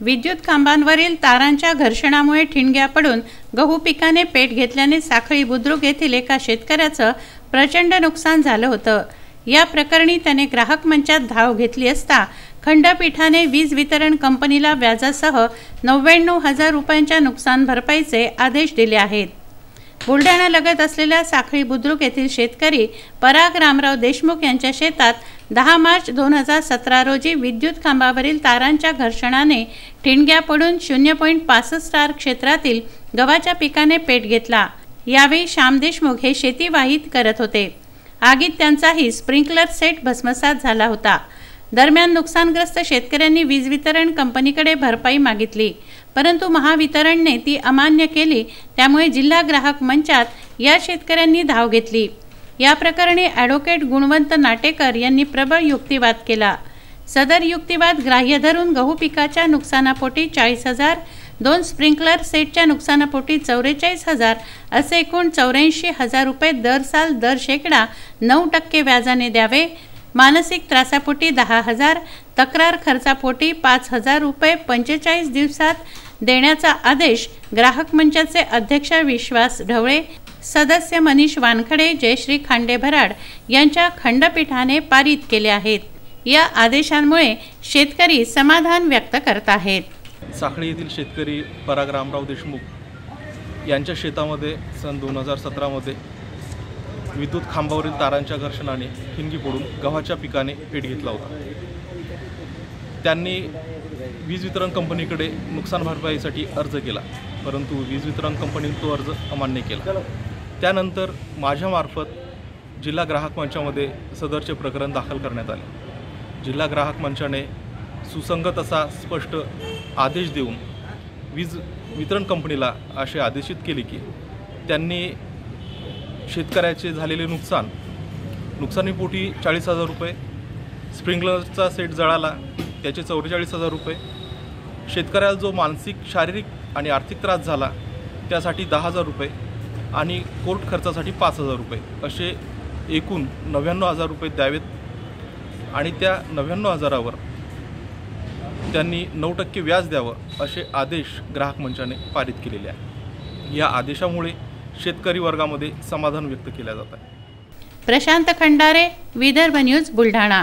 विद्युत खांबांवरील तारांच्या घर्षणामुळे ठिणग्या पडून गहू पिकाने पेट घेतल्याने साखळी बुद्रुक येथील एका शेतकऱ्याचं प्रचंड नुकसान झालं होतं। या प्रकरणी त्याने ग्राहक मंचात धाव घेतली असता खंडपीठाने वीज वितरण कंपनीला व्याजासह 99,000 रुपयांच्या नुकसान भरपाईचे आदेश दिले आहेत। बुलढाणा लगत असलेल्या साखळी बुद्रुक येथील शेतकरी पराग रामराव देशमुख यांच्या शेतात 10 मार्च 2017 रोजी विद्युत खांबावरील तारांच्या घर्षणाने ठिणग्या पडून 0.65 क्षेत्रातील गव्हाच्या पिकाने पेट घेतला। यावेळी श्याम देशमुख हे शेती वाहित करत होते। आगीत त्यांचाही स्प्रिंकलर सेट भस्मसात झाला होता। दरम्यान नुकसानग्रस्त शेतकऱ्यांनी वीज वितरण कंपनीकडे भरपाई मागितली, परंतु महावितरणने ती अमान्य केली। त्यामुळे जिल्हा ग्राहक मंचात या शेतकऱ्यांनी धाव घेतली। या प्रकरणी ॲडव्होकेट गुणवंत नाटेकर यांनी प्रबळ युक्तिवाद केला। सदर युक्तिवाद ग्राह्य धरून गहू पिकाच्या नुकसानापोटी 40,000, 2 स्प्रिंकलर सेटच्या नुकसानापोटी 44,000 असे एकूण 84,000 रुपये दर साल दर शेकडा 9% व्याजाने द्यावे। मानसिक त्रासापोटी 10,000, तक्रार खर्चापोटी 5,000 रुपये 45 दिवसात देण्याचा आदेश ग्राहक मंचाचे अध्यक्ष विश्वास ढवळे, सदस्य मनीष वानखडे, जयश्री खांडे भराड यांच्या खंडपीठाने पारित केले आहेत। या आदेशांमुळे शेतकरी समाधान व्यक्त करत आहेत। साखळी येथील शेतकरी पराग रामराव देशमुख यांच्या शेतामध्ये सन 2017 मध्ये विद्युत खांबावरील तारांच्या घर्षणाने ठिणगी पडून गव्हाच्या पिकाने पेट घेतला होता। त्यांनी वीज वितरण कंपनीकडे नुकसान भरपाईसाठी अर्ज केला, परंतु वीज वितरण कंपनीने तो अर्ज अमान्य केला। त्यानंतर माझ्यामार्फत जिल्हा ग्राहक मंचामध्ये सदरचे प्रकरण दाखल करण्यात आले। जिल्हा ग्राहक मंचाने सुसंगत असा स्पष्ट आदेश देऊन वीज वितरण कंपनीला असे आदेशित केले की त्यांनी शेतकऱ्याचे झालेले नुकसानीपोटी 40,000 रुपये, स्प्रिंकलरचा सेट जळाला त्याचे 44,000 रुपये, शेतकऱ्याला जो मानसिक, शारीरिक आणि आर्थिक त्रास झाला त्यासाठी 10,000 रुपये आणि कोर्ट खर्चासाठी 5,000 रुपये असे एकूण 99,000 रुपये द्यावेत आणि त्या 99,000वर त्यांनी 9% व्याज द्यावं असे आदेश ग्राहक मंचाने पारित केलेले आहे। या आदेशामुळे शेतकरी वर्गामध्ये समाधान व्यक्त केले जात आहे। प्रशांत खंडारे, विदर्भ न्यूज, बुलढाणा।